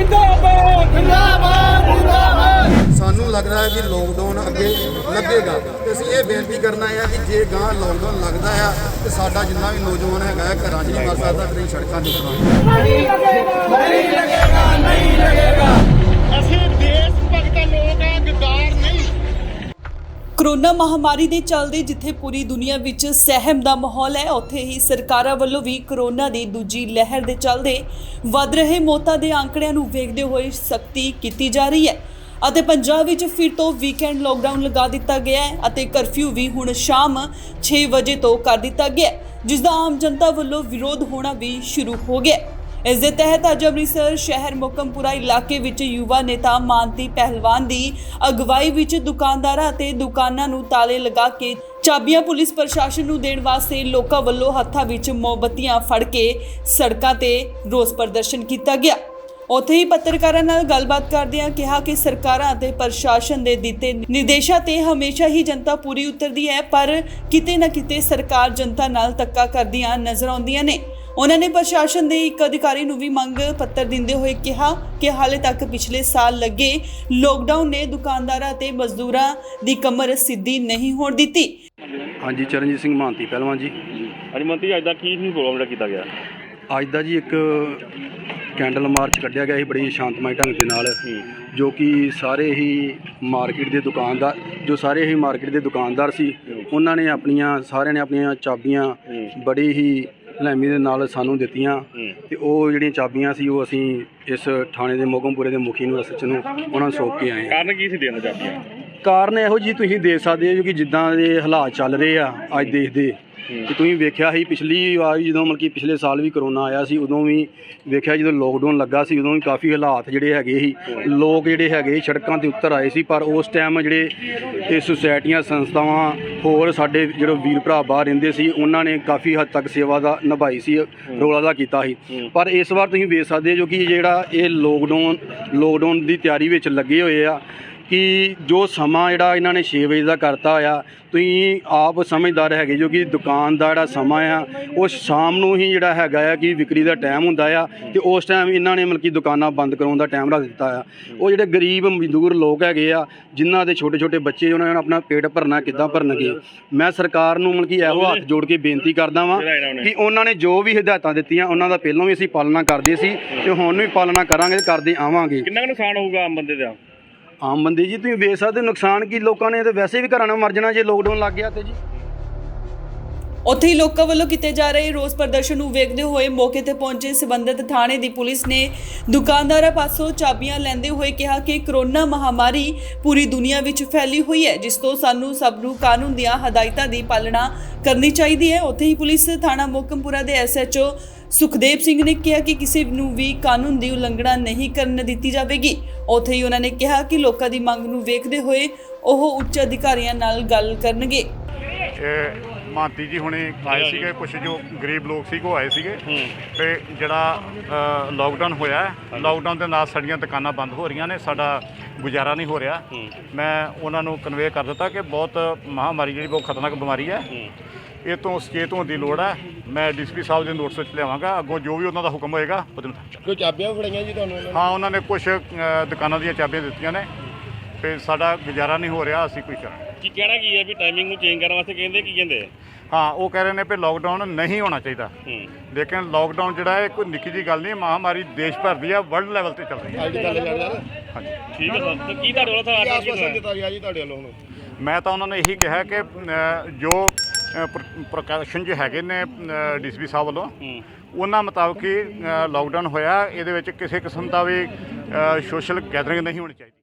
जिंदाबाद जिंदाबाद जिंदाबाद। सानू लग रहा है कि लॉकडाउन अगे लगेगा तो असं ये बेनती करना है कि जे गां लॉकडाउन लगता है तो साडा जिन्ना भी नौजवान है घर च नहीं मर सकता फिर सड़कों ते उतरांगे। नहीं लगेगा नहीं लगेगा नहीं लगेगा। ਅਸੀਂ ਦੇਸ਼ ਭਗਤ ਲੋਕ ਆ, ਗਦਾਰ ਨਹੀਂ। ਕੋਰੋਨਾ ਮਹਾਮਾਰੀ ਦੇ ਚੱਲਦੇ ਜਿੱਥੇ ਪੂਰੀ ਦੁਨੀਆ ਵਿੱਚ ਸਹਿਮ ਦਾ ਮਾਹੌਲ ਹੈ, ਉੱਥੇ ਹੀ ਸਰਕਾਰਾਂ ਵੱਲੋਂ ਵੀ ਕੋਰੋਨਾ ਦੀ ਦੂਜੀ ਲਹਿਰ ਦੇ ਚੱਲਦੇ ਵੱਧ ਰਹੇ ਮੌਤਾਂ ਦੇ ਅੰਕੜਿਆਂ ਨੂੰ ਵੇਖਦੇ ਹੋਏ ਸਖਤੀ ਕੀਤੀ ਜਾ ਰਹੀ ਹੈ ਅਤੇ ਪੰਜਾਬ ਵਿੱਚ ਫਿਰ ਤੋਂ ਵੀਕਐਂਡ ਲੋਕਡਾਊਨ ਲਗਾ ਦਿੱਤਾ ਗਿਆ ਹੈ ਅਤੇ ਕਰਫਿਊ ਵੀ ਹੁਣ ਸ਼ਾਮ 6 ਵਜੇ ਤੋਂ ਕਰ ਦਿੱਤਾ ਗਿਆ, ਜਿਸ ਦਾ ਆਮ ਜਨਤਾ ਵੱਲੋਂ ਵਿਰੋਧ ਹੋਣਾ ਵੀ ਸ਼ੁਰੂ ਹੋ ਗਿਆ। ਇਸ ਦੇ ਤਹਿਤ ਅੱਜ ਅੰਮ੍ਰਿਤਸਰ ਸ਼ਹਿਰ ਮੋਕਮਪੁਰਾ ਇਲਾਕੇ ਵਿੱਚ ਯੁਵਾ ਨੇਤਾ ਮਾਨਤੀ ਪਹਿਲਵਾਨ ਦੀ ਅਗਵਾਈ ਵਿੱਚ ਦੁਕਾਨਦਾਰਾਂ ਅਤੇ ਦੁਕਾਨਾਂ ਨੂੰ ਤਾਲੇ ਲਗਾ ਕੇ ਚਾਬੀਆਂ ਪੁਲਿਸ ਪ੍ਰਸ਼ਾਸਨ ਨੂੰ ਦੇਣ ਵਾਸਤੇ ਲੋਕਾਂ ਵੱਲੋਂ ਹੱਥਾਂ ਵਿੱਚ ਮੋਮਬੱਤੀਆਂ ਫੜ ਕੇ ਸੜਕਾਂ ਤੇ ਰੋਸ ਪ੍ਰਦਰਸ਼ਨ ਕੀਤਾ ਗਿਆ। ਉੱਥੇ ਹੀ ਪੱਤਰਕਾਰਾਂ ਨਾਲ ਗੱਲਬਾਤ ਕਰਦਿਆਂ ਕਿਹਾ ਕਿ ਸਰਕਾਰਾਂ ਅਤੇ ਪ੍ਰਸ਼ਾਸਨ ਦੇ ਦਿੱਤੇ ਨਿਰਦੇਸ਼ਾਂ ਤੇ ਹਮੇਸ਼ਾ ਹੀ ਜਨਤਾ ਪੂਰੀ ਉਤਰਦੀ ਹੈ, ਪਰ ਕਿਤੇ ਨਾ ਕਿਤੇ ਸਰਕਾਰ ਜਨਤਾ ਨਾਲ ਧੱਕਾ ਕਰਦੀਆਂ ਨਜ਼ਰ ਆਉਂਦੀਆਂ ਨੇ। ਉਹਨਾਂ ਨੇ ਪ੍ਰਸ਼ਾਸਨ ਦੇ ਇੱਕ ਅਧਿਕਾਰੀ ਨੂੰ ਵੀ ਮੰਗ ਪੱਤਰ ਦਿੰਦੇ ਹੋਏ ਕਿਹਾ ਕਿ ਹਾਲੇ ਤੱਕ ਪਿਛਲੇ ਸਾਲ ਲੱਗੇ ਲੋਕਡਾਊਨ ਨੇ ਦੁਕਾਨਦਾਰਾਂ ਤੇ ਮਜ਼ਦੂਰਾਂ ਦੀ ਕਮਰ ਸਿੱਧੀ ਨਹੀਂ ਹੋਣ ਦਿੱਤੀ। ਹਾਂਜੀ, ਚਰਨਜੀਤ ਸਿੰਘ ਮਾਨਤੀ ਪਹਿਲਵਾਨ ਜੀ। ਅੱਜ ਮੰਤਰੀ ਅੱਜ ਦਾ ਕੀ ਪ੍ਰੋਗਰਾਮ ਜਿਹੜਾ ਕੀਤਾ ਗਿਆ? ਅੱਜ ਦਾ ਜੀ ਇੱਕ ਕੈਂਡਲ ਮਾਰਚ ਕੱਢਿਆ ਗਿਆ ਸੀ ਬੜੀ ਸ਼ਾਂਤਮਈ ਢੰਗ ਦੇ ਨਾਲ, ਜੋ ਕਿ ਸਾਰੇ ਹੀ ਮਾਰਕੀਟ ਦੇ ਦੁਕਾਨਦਾਰ ਸੀ ਉਹਨਾਂ ਨੇ ਸਾਰਿਆਂ ਨੇ ਆਪਣੀਆਂ ਚਾਬੀਆਂ ਬੜੀ ਹੀ ਹਲੈਮੀ ਦੇ ਨਾਲ ਸਾਨੂੰ ਦਿੱਤੀਆਂ ਤੇ ਉਹ ਜਿਹੜੀਆਂ ਚਾਬੀਆਂ ਸੀ ਉਹ ਅਸੀਂ ਇਸ ਥਾਣੇ ਦੇ ਮੋਗਮਪੁਰੇ ਦੇ ਮੁਖੀ ਨੂੰ ਐਸਐਚ ਨੂੰ ਉਹਨਾਂ ਨੂੰ ਸੌਂਪ ਕੇ ਆਏ। ਕਾਰਨ ਕੀ ਸੀ ਦੇਣ ਦਾ ਚਾਬੀਆਂ? ਕਾਰਨ ਇਹੋ ਜੀ ਤੁਸੀਂ ਦੇਖ ਸਕਦੇ ਹੋ ਕਿ ਜਿੱਦਾਂ ਦੇ ਹਾਲਾਤ ਚੱਲ ਰਹੇ ਆ ਅੱਜ ਦੇਖਦੇ ਕਿ ਤੁਸੀਂ ਵੇਖਿਆ ਸੀ ਪਿਛਲੀ ਵਾਰ ਜਦੋਂ ਮਤਲਬ ਕਿ ਪਿਛਲੇ ਸਾਲ ਵੀ ਕਰੋਨਾ ਆਇਆ ਸੀ ਉਦੋਂ ਵੀ ਵੇਖਿਆ ਜਦੋਂ ਲੋਕਡਾਊਨ ਲੱਗਾ ਸੀ ਉਦੋਂ ਵੀ ਕਾਫੀ ਹਾਲਾਤ ਜਿਹੜੇ ਹੈਗੇ ਸੀ, ਲੋਕ ਜਿਹੜੇ ਹੈਗੇ ਸੜਕਾਂ 'ਤੇ ਉਤਰ ਆਏ ਸੀ, ਪਰ ਉਸ ਟਾਈਮ ਜਿਹੜੇ ਇਹ ਸੁਸਾਇਟੀਆਂ ਸੰਸਥਾਵਾਂ ਹੋਰ ਸਾਡੇ ਜਿਹੜੇ ਵੀਰ ਭਰਾ ਬਾਹਰ ਰਹਿੰਦੇ ਸੀ ਉਹਨਾਂ ਨੇ ਕਾਫੀ ਹੱਦ ਤੱਕ ਸੇਵਾ ਦਾ ਨਿਭਾਈ ਸੀ, ਰੋਲ ਅਦਾ ਕੀਤਾ ਸੀ। ਪਰ ਇਸ ਵਾਰ ਤੁਸੀਂ ਵੇਖ ਸਕਦੇ ਜੋ ਕਿ ਜਿਹੜਾ ਇਹ ਲੋਕਡਾਊਨ ਦੀ ਤਿਆਰੀ ਵਿੱਚ ਲੱਗੇ ਹੋਏ ਆ ਕਿ ਜੋ ਸਮਾਂ ਜਿਹੜਾ ਇਹਨਾਂ ਨੇ 6 ਵਜੇ ਦਾ ਕਰਤਾ ਹੋਇਆ, ਤੁਸੀਂ ਆਪ ਸਮਝਦਾਰ ਹੈਗੇ ਜੋ ਕਿ ਦੁਕਾਨ ਦਾ ਜਿਹੜਾ ਸਮਾਂ ਆ ਉਹ ਸ਼ਾਮ ਨੂੰ ਹੀ ਜਿਹੜਾ ਹੈਗਾ ਆ ਕਿ ਵਿਕਰੀ ਦਾ ਟਾਈਮ ਹੁੰਦਾ ਆ ਤੇ ਉਸ ਟਾਈਮ ਇਹਨਾਂ ਨੇ ਮਤਲਬ ਕਿ ਦੁਕਾਨਾਂ ਬੰਦ ਕਰਾਉਣ ਦਾ ਟਾਈਮ ਰੱਖ ਦਿੱਤਾ ਆ। ਉਹ ਜਿਹੜੇ ਗਰੀਬ ਮਜ਼ਦੂਰ ਲੋਕ ਹੈਗੇ ਆ ਜਿਨ੍ਹਾਂ ਦੇ ਛੋਟੇ ਬੱਚੇ ਉਹਨਾਂ ਨੇ ਆਪਣਾ ਪੇਟ ਭਰਨਾ ਕਿੱਦਾਂ ਭਰਨਗੇ। ਮੈਂ ਸਰਕਾਰ ਨੂੰ ਮਤਲਬ ਕਿ ਇਹੋ ਹੱਥ ਜੋੜ ਕੇ ਬੇਨਤੀ ਕਰਦਾ ਵਾਂ ਕਿ ਉਹਨਾਂ ਨੇ ਜੋ ਵੀ ਹਦਾਇਤਾਂ ਦਿੱਤੀਆਂ ਉਹਨਾਂ ਦਾ ਪਹਿਲਾਂ ਵੀ ਅਸੀਂ ਪਾਲਣਾ ਕਰਦੇ ਸੀ ਤੇ ਹੁਣ ਵੀ ਪਾਲਣਾ ਕਰਾਂਗੇ ਤੇ ਕਰਦੇ ਆਵਾਂਗੇ। ਕਿੰਨਾ ਕੁ ਨੁਕਸਾਨ ਹੋਊਗਾ ਆਮ ਬੰਦੇ ਦਾ? ਆਮ ਬੰਦੇ ਜੀ ਤੁਸੀਂ ਵੇਖ ਸਕਦੇ ਨੁਕਸਾਨ ਕੀ, ਲੋਕਾਂ ਨੇ ਤੇ ਵੈਸੇ ਵੀ ਘਰਾਂ ਨਾਲ ਮਰ ਜਾਣਾ ਜੇ ਲੋਕਡਾਊਨ ਲੱਗ ਗਿਆ ਤੇ ਜੀ। ਉੱਥੇ ਹੀ ਲੋਕਾਂ ਵੱਲੋਂ ਕੀਤੇ ਜਾ ਰਹੇ ਰੋਸ ਪ੍ਰਦਰਸ਼ਨ ਨੂੰ ਵੇਖਦੇ ਹੋਏ ਮੌਕੇ ਤੇ ਪਹੁੰਚੇ ਸੰਬੰਧਿਤ ਥਾਣੇ ਦੀ ਪੁਲਿਸ ਨੇ ਦੁਕਾਨਦਾਰਾਂ ਪਾਸੋਂ ਚਾਬੀਆਂ ਲੈਂਦੇ ਹੋਏ ਕਿਹਾ ਕਿ ਕੋਰੋਨਾ ਮਹਾਮਾਰੀ ਪੂਰੀ ਦੁਨੀਆ ਵਿੱਚ ਫੈਲੀ ਹੋਈ ਹੈ, ਜਿਸ ਤੋਂ ਸਾਨੂੰ ਸਭ ਨੂੰ ਕਾਨੂੰਨ ਦੀਆਂ ਹਦਾਇਤਾਂ ਦੀ ਪਾਲਣਾ ਕਰਨੀ ਚਾਹੀਦੀ ਹੈ। ਉੱਥੇ ਹੀ ਪੁਲਿਸ ਥਾਣਾ ਮੋਕਮਪੁਰਾ ਦੇ ਐਸਐਚਓ ਸੁਖਦੇਵ ਸਿੰਘ ਨੇ ਕਿਹਾ ਕਿ ਕਿਸੇ ਨੂੰ ਵੀ ਕਾਨੂੰਨ ਦੀ ਉਲੰਘਣਾ ਨਹੀਂ ਕਰਨ ਦਿੱਤੀ ਜਾਵੇਗੀ। ਉੱਥੇ ਹੀ ਉਹਨਾਂ ਨੇ ਕਿਹਾ ਕਿ ਲੋਕਾਂ ਦੀ ਮੰਗ ਨੂੰ ਵੇਖਦੇ ਹੋਏ ਉਹ ਉੱਚ ਅਧਿਕਾਰੀਆਂ ਨਾਲ ਗੱਲ ਕਰਨਗੇ। ਮਾਨਤੀ ਜੀ ਹੁਣੇ ਆਏ ਸੀਗੇ, ਕੁਛ ਜੋ ਗਰੀਬ ਲੋਕ ਸੀ ਉਹ ਆਏ ਸੀਗੇ ਤੇ ਜਿਹੜਾ ਲੋਕਡਾਊਨ ਹੋਇਆ, ਲੋਕਡਾਊਨ ਦੇ ਨਾਲ ਸਾਡੀਆਂ ਦੁਕਾਨਾਂ ਬੰਦ ਹੋ ਰਹੀਆਂ ਨੇ, ਸਾਡਾ ਗੁਜ਼ਾਰਾ ਨਹੀਂ ਹੋ ਰਿਹਾ। ਮੈਂ ਉਹਨਾਂ ਨੂੰ ਕਨਵੇ ਕਰ ਦਿੱਤਾ ਕਿ ਬਹੁਤ ਮਹਾਮਾਰੀ ਜਿਹੜੀ ਬਹੁਤ ਖਤਰਨਾਕ ਬਿਮਾਰੀ ਹੈ, ਇਹ ਤੋਂ ਸੁਚੇਤ ਹੋਣ ਦੀ ਲੋੜ ਹੈ। ਮੈਂ ਡੀਸੀਪੀ ਸਾਹਿਬ ਦੇ ਨੋਟਿਸ ਵਿੱਚ ਲਿਆਵਾਂਗਾ, ਅੱਗੋਂ ਜੋ ਵੀ ਉਹਨਾਂ ਦਾ ਹੁਕਮ ਹੋਏਗਾ ਉਹਦੇ ਨੂੰ। ਕੋਈ ਚਾਬੀਆਂ ਫੜਾਈਆਂ ਜੀ ਤੁਹਾਨੂੰ? ਹਾਂ, ਉਹਨਾਂ ਨੇ ਕੁਛ ਦੁਕਾਨਾਂ ਦੀਆਂ ਚਾਬੀਆਂ ਦਿੱਤੀਆਂ ਨੇ ਤੇ ਸਾਡਾ ਗੁਜ਼ਾਰਾ ਨਹੀਂ ਹੋ ਰਿਹਾ, ਅਸੀਂ ਕੁਝ ਕਰਾਂਗੇ। ਕੀ ਕਹਿਣਾ ਕੀ ਹੈ ਵੀ ਟਾਈਮਿੰਗ ਨੂੰ ਚੇਂਜ ਕਰਨ ਵਾਸਤੇ ਕਹਿੰਦੇ? ਹਾਂ, ਉਹ ਕਹਿ ਰਹੇ ਨੇ ਵੀ ਲੋਕਡਾਊਨ ਨਹੀਂ ਹੋਣਾ ਚਾਹੀਦਾ, ਲੇਕਿਨ ਲੋਕਡਾਊਨ ਜਿਹੜਾ ਹੈ ਕੋਈ ਨਿੱਕੀ ਜਿਹੀ ਗੱਲ ਨਹੀਂ, ਮਹਾਮਾਰੀ ਦੇਸ਼ ਭਰ ਦੀ ਆ, ਵਰਲਡ ਲੈਵਲ ਤੇ ਚੱਲ ਰਹੀ ਹੈ। ਹਾਂਜੀ, ਠੀਕ ਹੈ ਸਰ। ਤੇ ਕੀ ਤੁਹਾਡੇ ਵੱਲੋਂ ਆਸ਼ਵਾਸਨ ਦਿੱਤਾ ਗਿਆ ਜੀ ਤੁਹਾਡੇ ਵੱਲੋਂ? ਮੈਂ ਤਾਂ ਉਹਨਾਂ ਨੂੰ ਇਹੀ ਕਿਹਾ ਕਿ ਜੋ ਪ੍ਰਕਾਸ਼ਨ ਜੋ ਹੈਗੇ ਨੇ ਡੀਸੀਪੀ ਸਾਹਿਬ ਵੱਲੋਂ ਉਹਨਾਂ ਮੁਤਾਬਕ ਹੀ ਲੋਕਡਾਊਨ ਹੋਇਆ, ਇਹਦੇ ਵਿੱਚ ਕਿਸੇ ਕਿਸਮ ਦਾ ਵੀ ਸੋਸ਼ਲ ਗੈਦਰਿੰਗ ਨਹੀਂ ਹੋਣੀ ਚਾਹੀਦੀ।